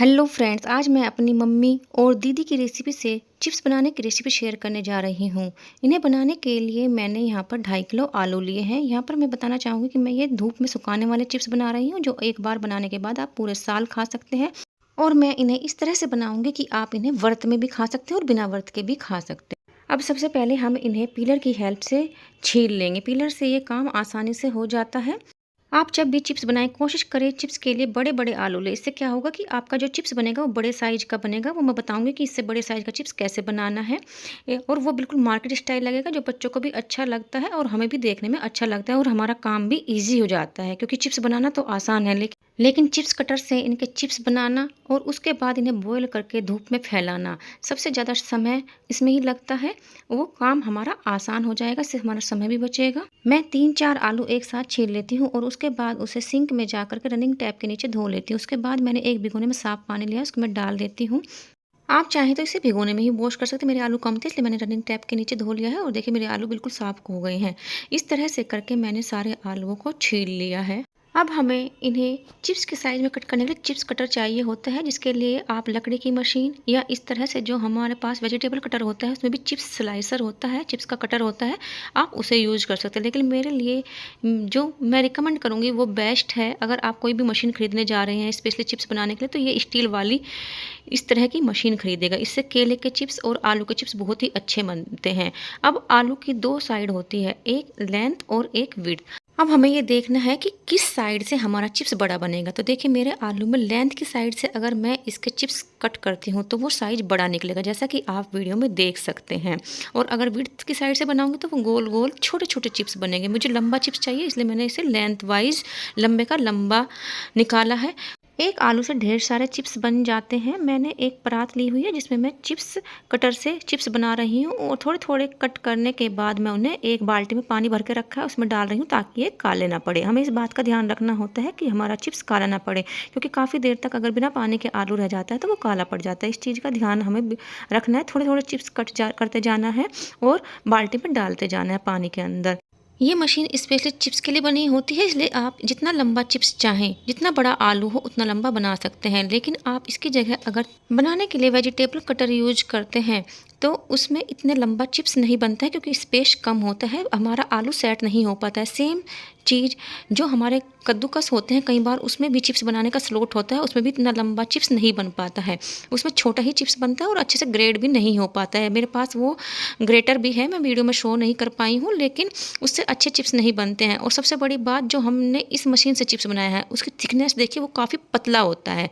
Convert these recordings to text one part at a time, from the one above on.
Hello friends, आज मैं अपनी मम्मी और दीदी की रेसिपी से चिप्स बनाने की रेसिपी शेयर करने जा रही हूँ। इन्हें बनाने के लिए मैंने यहाँ पर 2.5 किलो आलू लिए हैं। यहाँ पर मैं बताना चाहूँगी कि मैं ये धूप में सुखाने वाले चिप्स बना रही हूँ, जो एक बार बनाने के बाद आप पूरे साल खा सकते हैं। और मैं इन्हें इस तरह से बनाऊँगी कि आप इन्हें व्रत में भी खा सकते हैं और बिना व्रत के भी खा सकते हैं। अब सबसे पहले हम इन्हें पीलर की हेल्प से छील लेंगे। पीलर से ये काम आसानी से हो जाता है। आप जब भी चिप्स बनाएं कोशिश करें चिप्स के लिए बड़े बड़े आलू लें। इससे क्या होगा कि आपका जो चिप्स बनेगा वो बड़े साइज़ का बनेगा। वो मैं बताऊंगी कि इससे बड़े साइज़ का चिप्स कैसे बनाना है। और वो बिल्कुल मार्केट स्टाइल लगेगा, जो बच्चों को भी अच्छा लगता है और हमें भी देखने में अच्छा लगता है, और हमारा काम भी ईजी हो जाता है क्योंकि चिप्स बनाना तो आसान है, लेकिन चिप्स कटर से इनके चिप्स बनाना और उसके बाद इन्हें बॉयल करके धूप में फैलाना, सबसे ज़्यादा समय इसमें ही लगता है। वो काम हमारा आसान हो जाएगा, इससे हमारा समय भी बचेगा। मैं 3-4 आलू एक साथ छील लेती हूँ और उसके बाद उसे सिंक में जा कर के रनिंग टैप के नीचे धो लेती हूँ। उसके बाद मैंने एक भिगोने में साफ पानी लिया, उसको मैं डाल देती हूँ। आप चाहें तो इसे भिगोने में ही वॉश कर सकते हैं। मेरे आलू कम थे इसलिए मैंने रनिंग टैप के नीचे धो लिया है, और देखिए मेरे आलू बिल्कुल साफ हो गए हैं। इस तरह से करके मैंने सारे आलूओं को छील लिया है। अब हमें इन्हें चिप्स के साइज़ में कट करने के लिए चिप्स कटर चाहिए होता है, जिसके लिए आप लकड़ी की मशीन या इस तरह से जो हमारे पास वेजिटेबल कटर होता है, उसमें भी चिप्स स्लाइसर होता है, चिप्स का कटर होता है, आप उसे यूज़ कर सकते हैं। लेकिन मेरे लिए जो मैं रिकमेंड करूँगी वो बेस्ट है। अगर आप कोई भी मशीन खरीदने जा रहे हैं स्पेशली चिप्स बनाने के लिए, तो ये स्टील वाली इस तरह की मशीन खरीदेगा। इससे केले के चिप्स और आलू के चिप्स बहुत ही अच्छे बनते हैं। अब आलू की 2 साइड होती है, एक लेंथ और एक विड्थ। अब हमें ये देखना है कि किस साइड से हमारा चिप्स बड़ा बनेगा। तो देखिए मेरे आलू में लेंथ की साइड से अगर मैं इसके चिप्स कट करती हूँ तो वो साइज बड़ा निकलेगा, जैसा कि आप वीडियो में देख सकते हैं। और अगर विड्थ की साइड से बनाऊंगी तो वो गोल गोल छोटे छोटे चिप्स बनेंगे। मुझे लंबा चिप्स चाहिए, इसलिए मैंने इसे लेंथ वाइज लंबे का लंबा निकाला है। एक आलू से ढेर सारे चिप्स बन जाते हैं। मैंने एक परात ली हुई है जिसमें मैं चिप्स कटर से चिप्स बना रही हूँ, और थोड़े थोड़े कट करने के बाद मैं उन्हें एक बाल्टी में पानी भर के रखा है, उसमें डाल रही हूँ ताकि ये काले ना पड़े। हमें इस बात का ध्यान रखना होता है कि हमारा चिप्स काला ना पड़े, क्योंकि काफ़ी देर तक अगर बिना पानी के आलू रह जाता है तो वो काला पड़ जाता है। इस चीज़ का ध्यान हमें रखना है। थोड़े थोड़े चिप्स करते जाना है और बाल्टी में डालते जाना है पानी के अंदर। ये मशीन स्पेशली चिप्स के लिए बनी होती है, इसलिए आप जितना लंबा चिप्स चाहें, जितना बड़ा आलू हो उतना लंबा बना सकते हैं। लेकिन आप इसकी जगह अगर बनाने के लिए वेजिटेबल कटर यूज करते हैं तो उसमें इतने लंबा चिप्स नहीं बनता है, क्योंकि स्पेस कम होता है, हमारा आलू सेट नहीं हो पाता है। सेम चीज़ जो हमारे कद्दूकस होते हैं, कई बार उसमें भी चिप्स बनाने का स्लॉट होता है, उसमें भी इतना लंबा चिप्स नहीं बन पाता है। उसमें छोटा ही चिप्स बनता है और अच्छे से ग्रेड भी नहीं हो पाता है। मेरे पास वो ग्रेटर भी है, मैं वीडियो में शो नहीं कर पाई हूँ, लेकिन उससे अच्छे चिप्स नहीं बनते हैं। और सबसे बड़ी बात, जो हमने इस मशीन से चिप्स बनाया है उसकी थिकनेस देखिए, वो काफ़ी पतला होता है।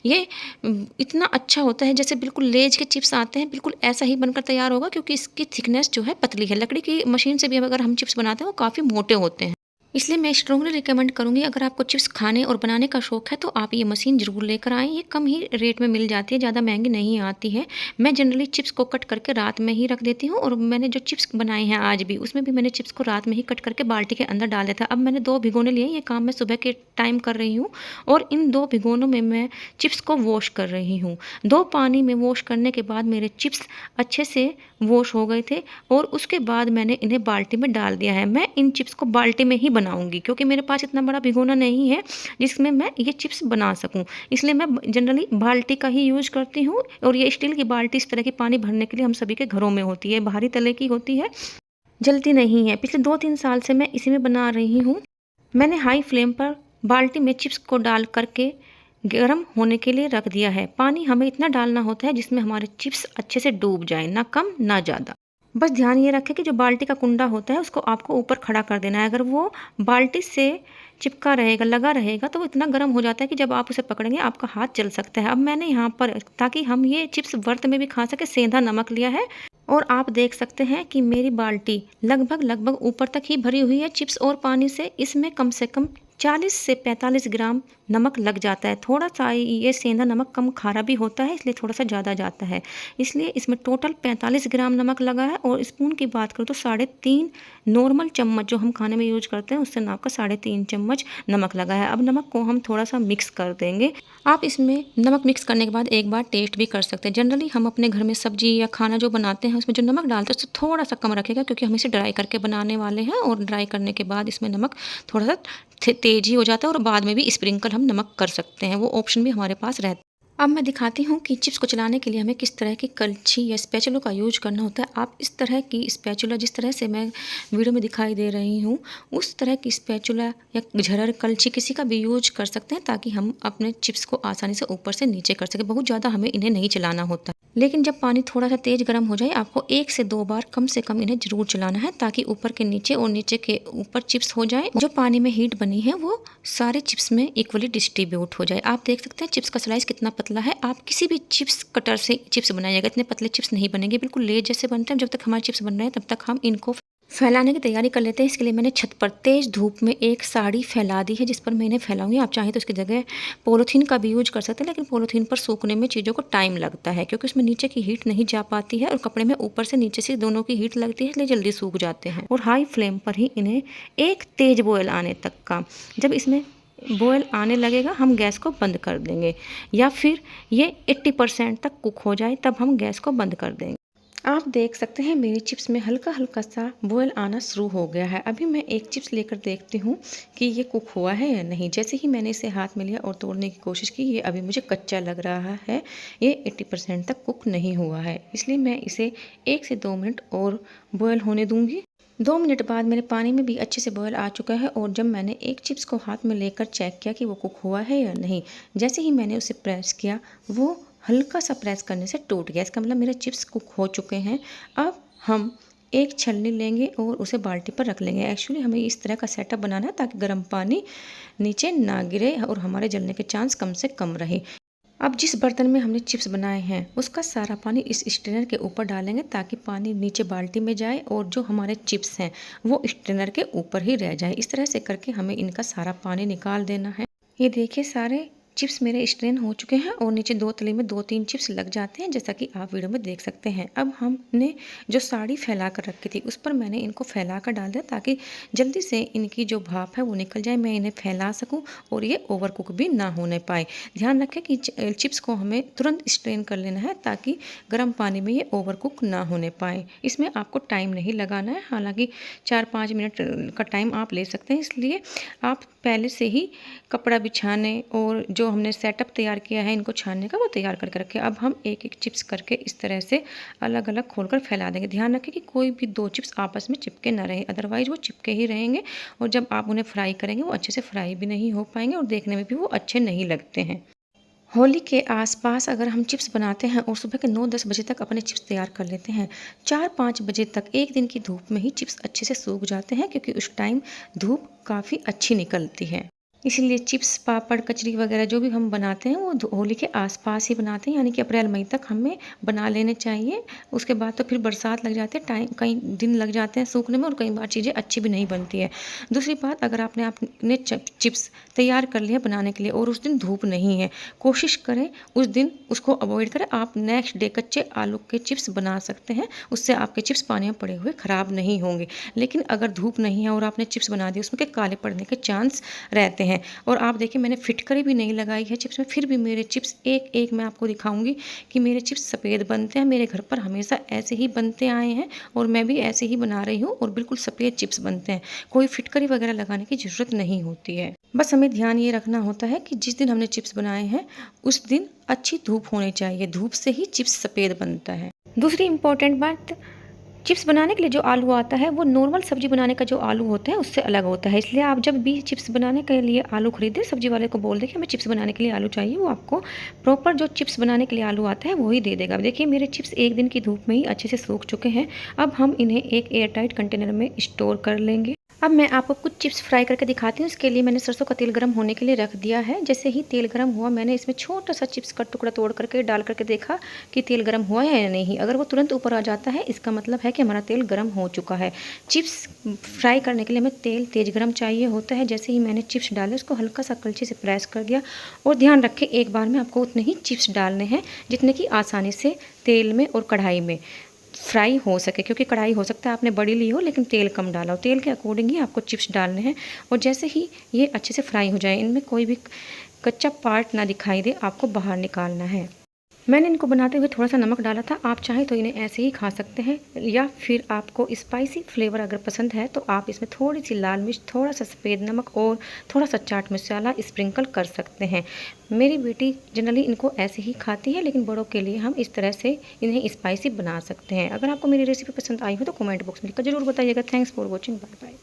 ये इतना अच्छा होता है जैसे बिल्कुल लेज के चिप्स आते हैं, बिल्कुल ऐसा ही बनकर तैयार होगा, क्योंकि इसकी थिकनेस जो है पतली है। लकड़ी की मशीन से भी अगर हम चिप्स बनाते हैं वो काफ़ी मोटे होते हैं। इसलिए मैं स्ट्रांगली रिकमेंड करूँगी, अगर आपको चिप्स खाने और बनाने का शौक है तो आप ये मशीन ज़रूर लेकर आएँ। ये कम ही रेट में मिल जाती है, ज़्यादा महंगी नहीं आती है। मैं जनरली चिप्स को कट करके रात में ही रख देती हूँ, और मैंने जो चिप्स बनाए हैं आज भी, उसमें भी मैंने चिप्स को रात में ही कट करके बाल्टी के अंदर डाल दिया था। अब मैंने 2 भिगोने लिए, ये काम मैं सुबह के टाइम कर रही हूँ, और इन 2 भिगोनों में मैं चिप्स को वॉश कर रही हूँ। 2 पानी में वॉश करने के बाद मेरे चिप्स अच्छे से वॉश हो गए थे, और उसके बाद मैंने इन्हें बाल्टी में डाल दिया है। मैं इन चिप्स को बाल्टी में ही बनाऊंगी, क्योंकि मेरे पास इतना बड़ा भिगोना नहीं है जिसमें मैं ये चिप्स बना सकूं। इसलिए मैं जनरली बाल्टी का ही यूज करती हूँ, और ये स्टील की बाल्टी इस तरह की पानी भरने के लिए हम सभी के घरों में होती है, बाहरी तले की होती है, जलती नहीं है। पिछले 2-3 साल से मैं इसी में बना रही हूँ। मैंने हाई फ्लेम पर बाल्टी में चिप्स को डाल करके गर्म होने के लिए रख दिया है। पानी हमें इतना डालना होता है जिसमें हमारे चिप्स अच्छे से डूब जाए, ना कम ना ज़्यादा। बस ध्यान ये रखें कि जो बाल्टी का कुंडा होता है उसको आपको ऊपर खड़ा कर देना है। अगर वो बाल्टी से चिपका रहेगा, लगा रहेगा, तो वो इतना गर्म हो जाता है कि जब आप उसे पकड़ेंगे आपका हाथ जल सकता है। अब मैंने यहाँ पर, ताकि हम ये चिप्स व्रत में भी खा सके, सेंधा नमक लिया है, और आप देख सकते हैं कि मेरी बाल्टी लगभग लगभग ऊपर तक ही भरी हुई है चिप्स और पानी से। इसमें कम से कम 40 से 45 ग्राम नमक लग जाता है। थोड़ा सा ये सेंधा नमक कम खारा भी होता है, इसलिए थोड़ा सा ज़्यादा जाता है। इसलिए इसमें टोटल 45 ग्राम नमक लगा है, और स्पून की बात करूँ तो 3.5 नॉर्मल चम्मच जो हम खाने में यूज करते हैं उससे नाप का 3.5 चम्मच नमक लगा है। अब नमक को हम थोड़ा सा मिक्स कर देंगे। आप इसमें नमक मिक्स करने के बाद एक बार टेस्ट भी कर सकते हैं। जनरली हम अपने घर में सब्जी या खाना जो बनाते हैं उसमें जो नमक डालते हैं उससे थोड़ा सा कम रखेगा, क्योंकि हम इसे ड्राई करके बनाने वाले हैं, और ड्राई करने के बाद इसमें नमक थोड़ा सा तेज ही हो जाता है, और बाद में भी स्प्रिंकल हम नमक कर सकते हैं, वो ऑप्शन भी हमारे पास रहता है। अब मैं दिखाती हूँ कि चिप्स को चलाने के लिए हमें किस तरह की कलछी या स्पैचुला का यूज करना होता है। आप इस तरह की स्पैचुला, जिस तरह से मैं वीडियो में दिखाई दे रही हूँ, उस तरह की स्पैचुला या झरर कलछी किसी का भी यूज कर सकते हैं, ताकि हम अपने चिप्स को आसानी से ऊपर से नीचे कर सकें। बहुत ज़्यादा हमें इन्हें नहीं चलाना होता। लेकिन जब पानी थोड़ा सा तेज़ गर्म हो जाए, आपको 1 से 2 बार कम से कम इन्हें ज़रूर चलाना है, ताकि ऊपर के नीचे और नीचे के ऊपर चिप्स हो जाए। जो पानी में हीट बनी है वो सारे चिप्स में इक्वली डिस्ट्रीब्यूट हो जाए। आप देख सकते हैं चिप्स का स्लाइस कितना पतला है। आप किसी भी चिप्स कटर से चिप्स बनाइएगा, इतने पतले चिप्स नहीं बनेंगे, बिल्कुल लेज जैसे बनते हैं। जब तक हमारे चिप्स बन रहे हैं तब तक हम इनको फैलाने की तैयारी कर लेते हैं। इसके लिए मैंने छत पर तेज़ धूप में एक साड़ी फैला दी है, जिस पर मैं इन्हें फैलाऊंगी। आप चाहें तो इसकी जगह पॉलीथीन का भी यूज कर सकते हैं, लेकिन पॉलीथीन पर सूखने में चीज़ों को टाइम लगता है, क्योंकि उसमें नीचे की हीट नहीं जा पाती है और कपड़े में ऊपर से नीचे से दोनों की हीट लगती है, इसलिए जल्दी सूख जाते हैं। और हाई फ्लेम पर ही इन्हें एक तेज़ बॉयल आने तक का, जब इसमें बॉयल आने लगेगा हम गैस को बंद कर देंगे, या फिर ये 80% तक कुक हो जाए तब हम गैस को बंद कर देंगे। आप देख सकते हैं मेरी चिप्स में हल्का हल्का सा बॉयल आना शुरू हो गया है। अभी मैं एक चिप्स लेकर देखती हूँ कि ये कुक हुआ है या नहीं। जैसे ही मैंने इसे हाथ में लिया और तोड़ने की कोशिश की, ये अभी मुझे कच्चा लग रहा है, ये 80% तक कुक नहीं हुआ है। इसलिए मैं इसे 1 से 2 मिनट और बॉयल होने दूँगी। 2 मिनट बाद मेरे पानी में भी अच्छे से बॉयल आ चुका है, और जब मैंने एक चिप्स को हाथ में लेकर चेक किया कि वो कुक हुआ है या नहीं, जैसे ही मैंने उसे प्रेस किया, वो हल्का सा प्रेस करने से टूट गया। इसका मतलब मेरे चिप्स कुक हो चुके हैं। अब हम एक छलनी लेंगे और उसे बाल्टी पर रख लेंगे। एक्चुअली हमें इस तरह का सेटअप बनाना है ताकि गर्म पानी नीचे ना गिरे और हमारे जलने के चांस कम से कम रहे। अब जिस बर्तन में हमने चिप्स बनाए हैं उसका सारा पानी इस स्ट्रेनर के ऊपर डालेंगे, ताकि पानी नीचे बाल्टी में जाए और जो हमारे चिप्स हैं वो स्ट्रेनर के ऊपर ही रह जाए। इस तरह से करके हमें इनका सारा पानी निकाल देना है। ये देखिए सारे चिप्स मेरे स्ट्रेन हो चुके हैं और नीचे 2 तली में 2-3 चिप्स लग जाते हैं, जैसा कि आप वीडियो में देख सकते हैं। अब हमने जो साड़ी फैला कर रखी थी उस पर मैंने इनको फैला कर डाल दिया, ताकि जल्दी से इनकी जो भाप है वो निकल जाए, मैं इन्हें फैला सकूं और ये ओवर कुक भी ना होने पाए। ध्यान रखें कि चिप्स को हमें तुरंत स्ट्रेन कर लेना है, ताकि गर्म पानी में ये ओवर कुक ना होने पाए। इसमें आपको टाइम नहीं लगाना है, हालांकि 4-5 मिनट का टाइम आप ले सकते हैं। इसलिए आप पहले से ही कपड़ा बिछाने और जो हमने सेटअप तैयार किया है इनको छानने का, वो तैयार करके रखें। अब हम एक एक चिप्स करके इस तरह से अलग अलग खोलकर फैला देंगे। ध्यान रखें कि कोई भी 2 चिप्स आपस में चिपके ना रहे, अदरवाइज वो चिपके ही रहेंगे और जब आप उन्हें फ्राई करेंगे वो अच्छे से फ्राई भी नहीं हो पाएंगे और देखने में भी वो अच्छे नहीं लगते हैं। होली के आसपास अगर हम चिप्स बनाते हैं और सुबह के 9-10 बजे तक अपने चिप्स तैयार कर लेते हैं, 4-5 बजे तक एक दिन की धूप में ही चिप्स अच्छे से सूख जाते हैं, क्योंकि उस टाइम धूप काफ़ी अच्छी निकलती है। इसीलिए चिप्स, पापड़, कचरी वगैरह जो भी हम बनाते हैं वो होली के आसपास ही बनाते हैं, यानी कि अप्रैल मई तक हमें बना लेने चाहिए। उसके बाद तो फिर बरसात लग जाती है, टाइम कई दिन लग जाते हैं सूखने में और कई बार चीज़ें अच्छी भी नहीं बनती है। दूसरी बात, अगर आपने चिप्स तैयार कर लिया बनाने के लिए और उस दिन धूप नहीं है, कोशिश करें उस दिन उसको अवॉइड करें। आप नेक्स्ट डे कच्चे आलू के चिप्स बना सकते हैं, उससे आपके चिप्स पानी में पड़े हुए ख़राब नहीं होंगे। लेकिन अगर धूप नहीं है और आपने चिप्स बना दिए, उसमें के काले पड़ने के चांस रहते हैं। और आप देखिए मैंने फिटकरी भी नहीं लगाई है चिप्स में, फिर भी मेरे चिप्स एक एक मैं आपको दिखाऊंगी कि मेरे चिप्स सफ़ेद बनते हैं। मेरे घर पर हमेशा ऐसे ही बनते आए हैं और मैं भी ऐसे ही बना रही हूँ और बिल्कुल सफ़ेद चिप्स बनते हैं। कोई फिटकरी वगैरह लगाने की ज़रूरत नहीं होती है। बस हमें ध्यान ये रखना होता है कि जिस दिन हमने चिप्स बनाए हैं उस दिन अच्छी धूप होनी चाहिए, धूप से ही चिप्स सफ़ेद बनता है। दूसरी इम्पोर्टेंट बात, चिप्स बनाने के लिए जो आलू आता है वो नॉर्मल सब्जी बनाने का जो आलू होता है उससे अलग होता है। इसलिए आप जब भी चिप्स बनाने के लिए आलू खरीदें, सब्जी वाले को बोल दें कि हमें चिप्स बनाने के लिए आलू चाहिए, वो आपको प्रॉपर जो चिप्स बनाने के लिए आलू आता है वो ही दे देगा। देखिए मेरे चिप्स एक दिन की धूप में ही अच्छे से सूख चुके हैं। अब हम इन्हें एक एयर टाइट कंटेनर में स्टोर कर लेंगे। अब मैं आपको कुछ चिप्स फ्राई करके दिखाती हूँ। इसके लिए मैंने सरसों का तेल गर्म होने के लिए रख दिया है। जैसे ही तेल गर्म हुआ, मैंने इसमें छोटा सा चिप्स का टुकड़ा तोड़ करके डाल करके देखा कि तेल गर्म हुआ है या नहीं। अगर वो तुरंत ऊपर आ जाता है, इसका मतलब है कि हमारा तेल गर्म हो चुका है। चिप्स फ्राई करने के लिए हमें तेल तेज़ गर्म चाहिए होता है। जैसे ही मैंने चिप्स डाले, उसको हल्का सा कलछी से प्रेस कर दिया। और ध्यान रखें, एक बार में आपको उतने ही चिप्स डालने हैं जितने कि आसानी से तेल में और कढ़ाई में फ्राई हो सके, क्योंकि कढ़ाई हो सकता है आपने बड़ी ली हो लेकिन तेल कम डाला हो। तेल के अकॉर्डिंग ही आपको चिप्स डालने हैं। और जैसे ही ये अच्छे से फ्राई हो जाए, इनमें कोई भी कच्चा पार्ट ना दिखाई दे, आपको बाहर निकालना है। मैंने इनको बनाते हुए थोड़ा-सा नमक डाला था, आप चाहें तो इन्हें ऐसे ही खा सकते हैं या फिर आपको स्पाइसी फ्लेवर अगर पसंद है तो आप इसमें थोड़ी-सी लाल मिर्च, थोड़ा-सा सफ़ेद नमक और थोड़ा-सा चाट मसाला स्प्रिंकल कर सकते हैं। मेरी बेटी जनरली इनको ऐसे ही खाती है, लेकिन बड़ों के लिए हम इस तरह से इन्हें स्पाइसी बना सकते हैं। अगर आपको मेरी रेसिपी पसंद आई हो तो कमेंट बॉक्स में लिखकर ज़रूर बताइएगा। Thanks for watching, bye bye.